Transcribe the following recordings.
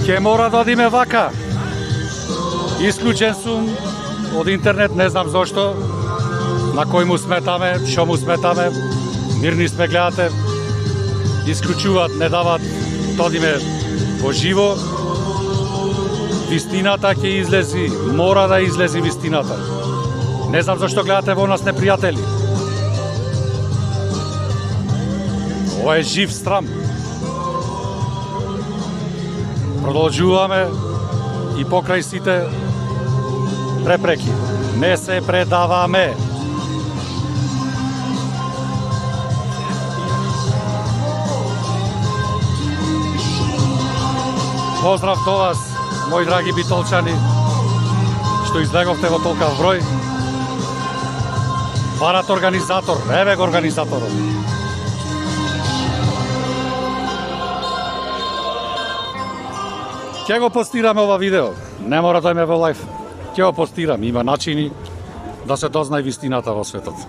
Ќе мора да одиме вака. Исклучен сум од интернет, не знам зошто. На кој му сметаме, шо му сметаме. Мирни сме, гледате. Исклучуваат, не дават да одиме во живо. Вистината ќе излези, мора да излези вистината. Не знам зашто гледате во нас непријатели. Ова е жив срам. Продолжуваме и покрај сите препреки. Не се предаваме. Поздрав до вас, мои драги битолчани, што избеговте во толкав број. Барат организатор, еве го организаторот. Ќе го постираме ова видео, не мора да име во лайф. Ќе го постирам, има начини да се дознае вистината во светот.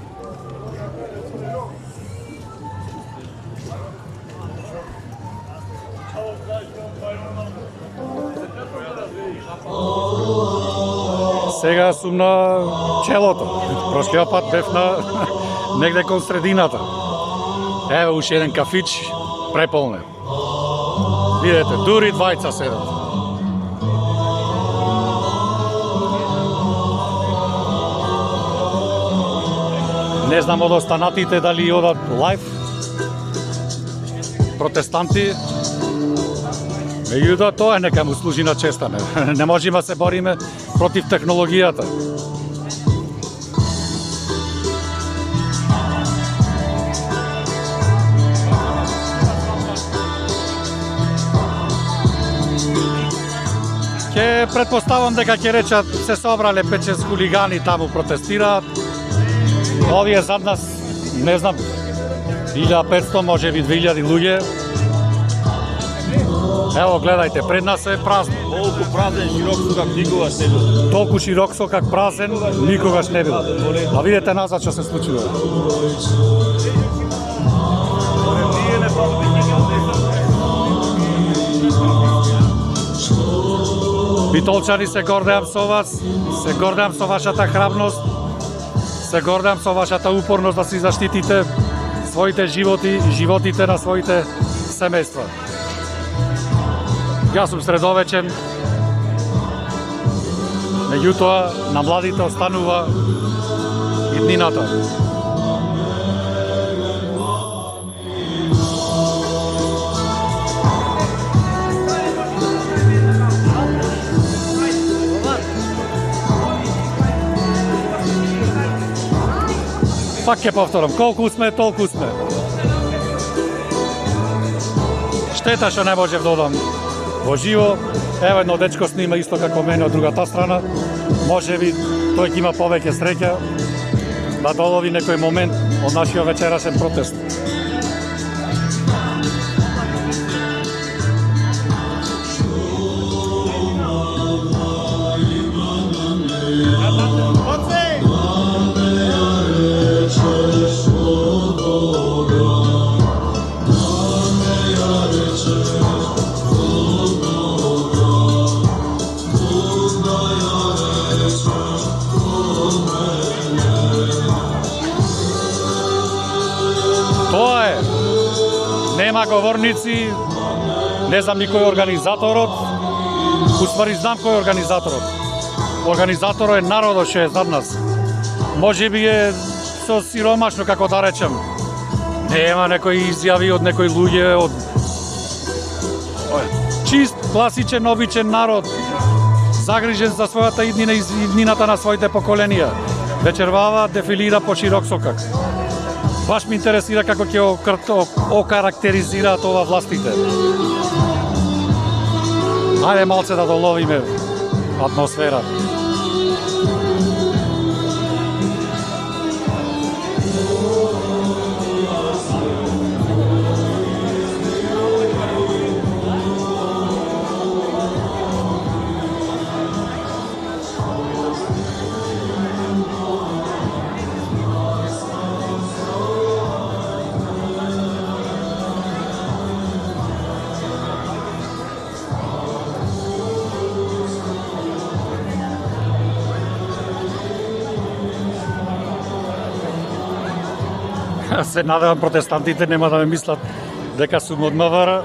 Сега сум на челото. Прошлиот пат бев на негде кон средината. Еве уште еден кафич преполнен. Видете, дури двајца седат. Не знам од останатите дали одат лайф, протестанти, меѓутоа тоа нека му служи на честа. Не можеме да се бориме против технологијата. Ќе претпоставам дека ќе речат се собрале 5-6 хулигани таму протестираат. Овие зад нас, не знам, 1500, може би 2000 луѓе. Ево, гледајте, пред нас е празно. Толку празен, широк со как никогаш не бил. Толку широк со как празен, никогаш не бил. А видете назад што се случува. Битолчани, се гордеам со вас, се гордеам со вашата храбност, се гордеам со вашата упорност да си заштитите своите животи и животите на своите семејства. Јас сум средовечен, меѓутоа на младите останува иднината. Пак ќе повторам, колку сме, толку сме. Штета што не можев да одам во живо. Ево едно дечко снима исто како мене од другата страна. Може би тој ќе има повеќе среќа да долови некој момент од нашиот вечерашен протест. Тоа е. Нема говорници, не знам никој организаторот. Уствари знам кој е организаторот. Организаторот е народот што е зад нас. Може би е со сиромашно, како да речем. Нема некои изјави од некои луѓе, од чист, класичен, обичен народ, загрижен за својата иднина и иднината на своите поколенија. Вечервава, дефилира по широк сокак. Баш ме интересира како ќе окарактеризираат ова властите. Ајде малце да доловиме атмосфера. Се надевам протестантите нема да ме мислат дека сум од МВР,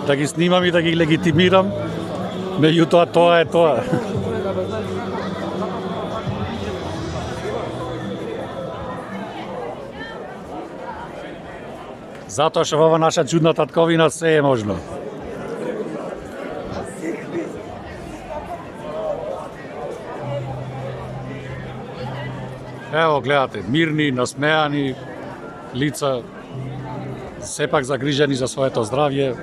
да ги снимам и да ги легитимирам. Меѓутоа тоа е тоа. Затоа што во ова наша чудна татковина се е можно. Ево, гледате, мирни, насмеани лица, сепак загрижени за своето здравје.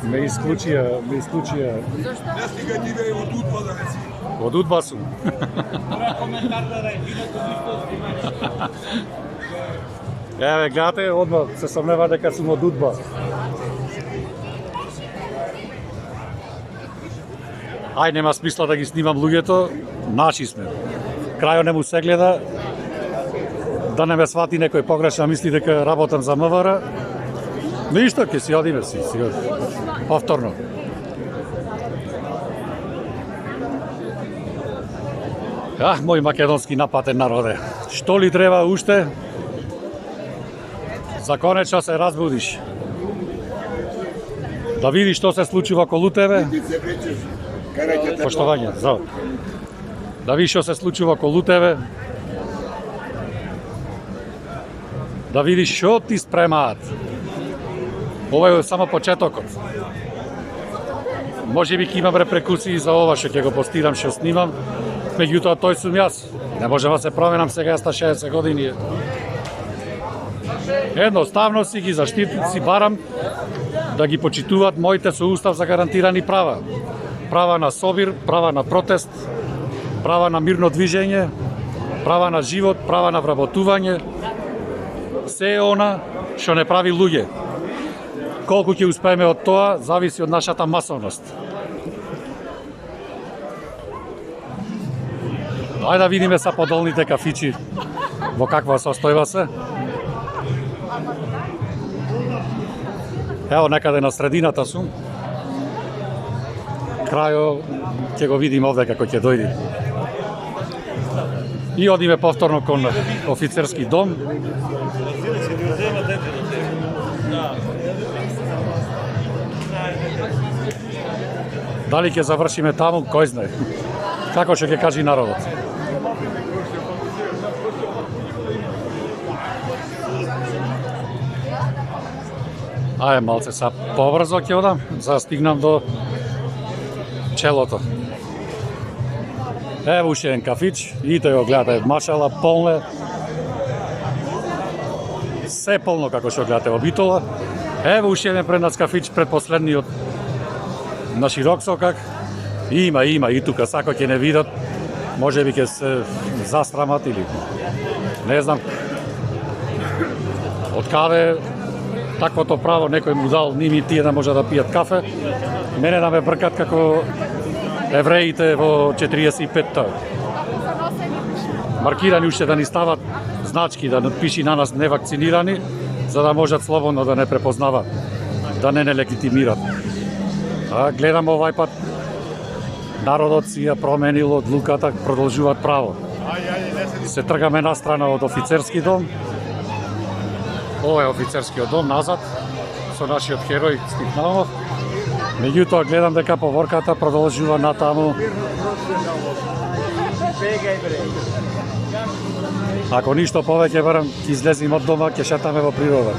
Ме исклучија. Не стига ти да е од Удба да не си. Од Удба сум. Еве, гледате, одма се сомнева дека сум од Удба. Ај, нема смисла да ги снимам луѓето, наши сме. Крајо не му се гледа, да не ме свати некој погрешно, мисли дека работам за МВР. Ништо, ќе си одиме си, повторно. Мој македонски напатен народе. Што ли треба уште? За конечно се разбудиш. Да видиш што се случува околу тебе. Поштовање, здраво. Да видиш што се случува околу тебе. Да видиш што ти спремаат. Ова е само почетокот. Може би ќе имам репрекусии за ова што ќе го постирам, што снимам. Меѓутоа тој сум јас. Не можам да се променам сега, јас на 60 години. Едноставно си ги си барам да ги почитуваат моите со устав загарантирани права. Права на собир, права на протест, права на мирно движење, права на живот, права на вработување. Се е она што не прави луѓе. Колку ќе успееме од тоа, зависи од нашата масовност. Ајде да видиме са подолните кафичи во каква состојба се. Ево, некаде на средината сум. Крајо ќе го видим овде како ќе дојде. И одиме повторно кон офицерски дом. Дали ќе завршиме таму, кој знае. Како ќе кажи народот. Ајде малце са побрзо ќе одам, за да стигнам до челото. Ево уште еден кафич, идете го гледате, машала, полне. Се полно како што гледате во Битола. Ево уште еден пред нас кафич, предпоследниот на широк сокак. Има и тука, сако ќе не видат, може би ќе се застрамат или не знам од каде таквото право некој му дал ними тие да може да пијат кафе. Мене да ме бркат како евреите во 45-та. Маркирани уште да ни стават значки, да напиши на нас невакцинирани, за да можат слободно да не препознават, да не легитимират. Гледам овај пат народот си ја променил одлуката, продолжуваат право. Се тргаме настрана од офицерски дом. Ова е офицерскиот дом назад со нашиот херој Стифнанов. Меѓутоа гледам дека поворката продолжува натаму. Ако ништо повеќе барам, ќе излезем од дома, ќе шетаме во природа.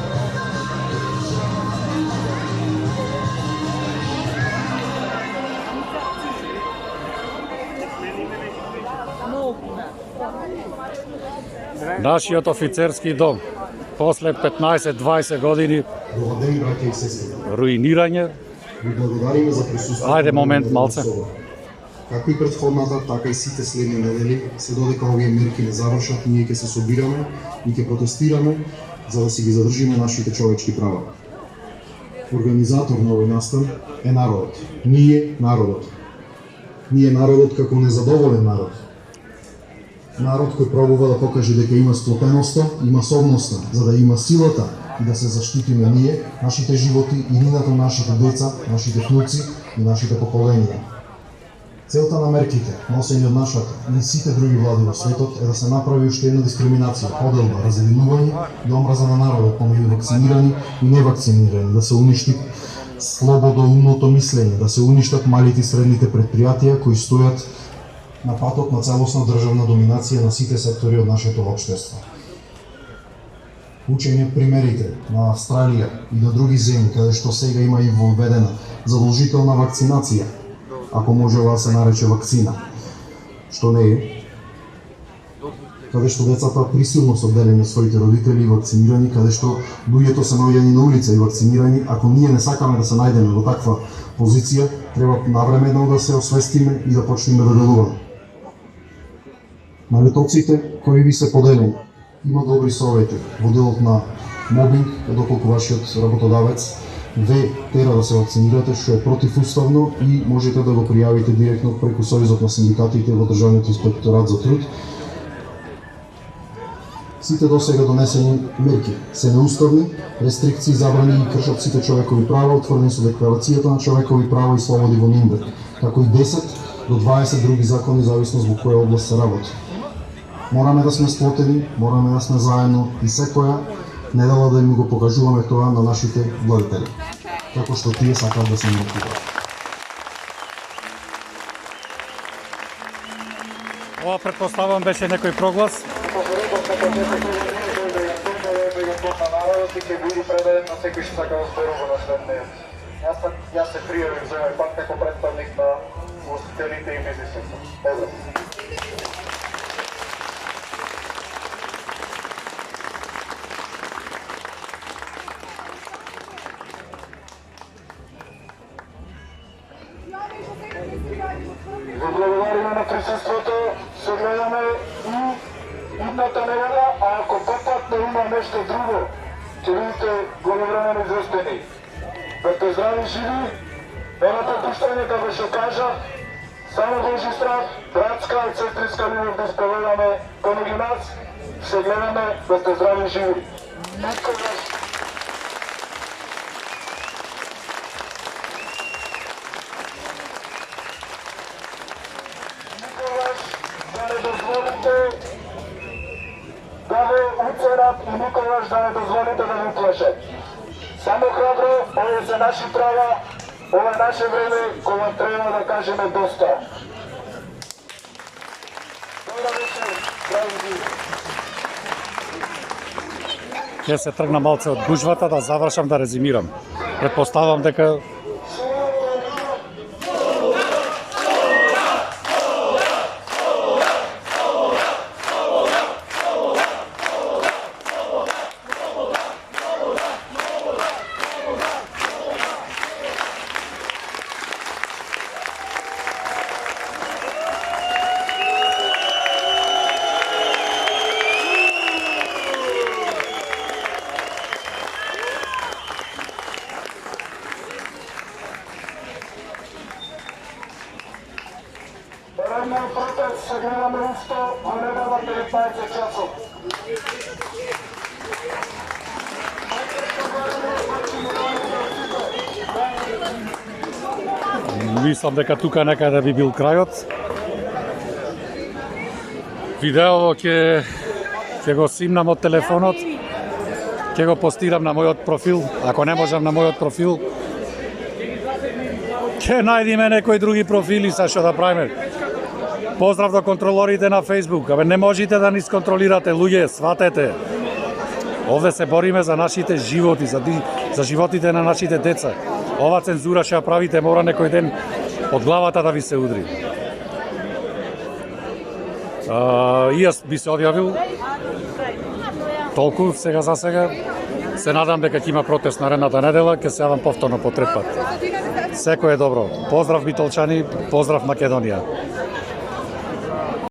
Нашиот офицерски дом, после 15-20 години руинирање. Ви благодариме за присуствието. Ајде момент малце. Како и претходната, така и сите следни недели, се додека овие мерки не завршат, ние ќе се собираме и ќе протестираме за да си ги задржиме нашите човечки права. Организатор на овој настан е народот. Ние народот. Ние народот како незадоволен народ. Народ кој пробува да покаже дека има склопеноста и масовноста, за да има силата и да се заштитиме ние, нашите животи и нината на нашите деца, нашите внуци и нашите поколенија. Целта на мерките, носени од нашата и сите други влади во светот, е да се направи уште една дискриминација, поделба, разделување и омраза на народот помеѓу вакцинирани и невакцинирани, да се уништи слободоумното мислење, да се уништат малите и средните предпријатија кои стојат на патот на целосна државна доминација на сите сектори од нашето општество. Учење примерите на Австралија и на други земји каде што сега има и воведена задолжителна вакцинација, ако можела да се нарече вакцина, што не е, каде што децата присилно се одделени од своите родители и вакцинирани, каде што луѓето се наоѓани на улица и вакцинирани. Ако ние не сакаме да се најдеме во таква позиција, треба навремено да се освестиме и да почнеме да делуваме. На летоците кои ви се поделени, има добри совети во делот на мобинг, доколку вашиот работодавец ве тера да се вакцинирате, што е противуставно и можете да го пријавите директно преку Сојузот на синдикатите во Државниот инспекторат за труд. Сите досега донесени мерки се неуставни, рестрикции, забрани и кршат сите човекови права, утврдени со Декларацијата на човекови права и слободи во Нинберг, како и 10 до 20 други закони зависно во која област се работи. Мораме да сме сплотени, мораме да сме заедно и секоја недела да им го покажуваме тоа на нашите владители, како што тие сакаат да се мотивираат. Ова претпоставам беше некој проглас. Јас се пријавив за овој пат како представник на устителите и бизнисите. Благодариме на присуството, се гледаме и идната недела, а ако попат да има нешто друго, ќе видите головремено известени. Бете здрави живи, нема попуштање како што кажа, само Божи страх, братска и сестринска љубов да споведаме помеѓу нас, се гледаме, бете здрави живи. Никогаш да не дозволите да ве уценат и никогаш да не дозволите да ви плашат. Само храбро, ова се наши права, ова е наше време кога треба да кажеме доста. Добра вечер, здрави живи. Ќе се тргна малце од гужвата да завршам да резимирам. Предпоставам дека Наредниот протест се гледаме усто во недела 19 часот. мислам дека тука некаде би бил крајот. Видеово ќе го снимам од телефонот, ќе го постирам на мојот профил, ако не можам на мојот профил, ќе најдиме некои други профили са што да правиме. Поздрав до контролорите на Facebook, абе не можете да ни сконтролирате луѓе, сватете. Овде се бориме за нашите животи, за животите на нашите деца. Ова цензура што ја правите мора некој ден од главата да ви се удри. И јас би се одјавил. Толку сега за сега. Се надам дека ќе има протест наредната недела, ќе се јавам повторно по трет пат. Секој е добро. Поздрав Битолчани, поздрав Македонија.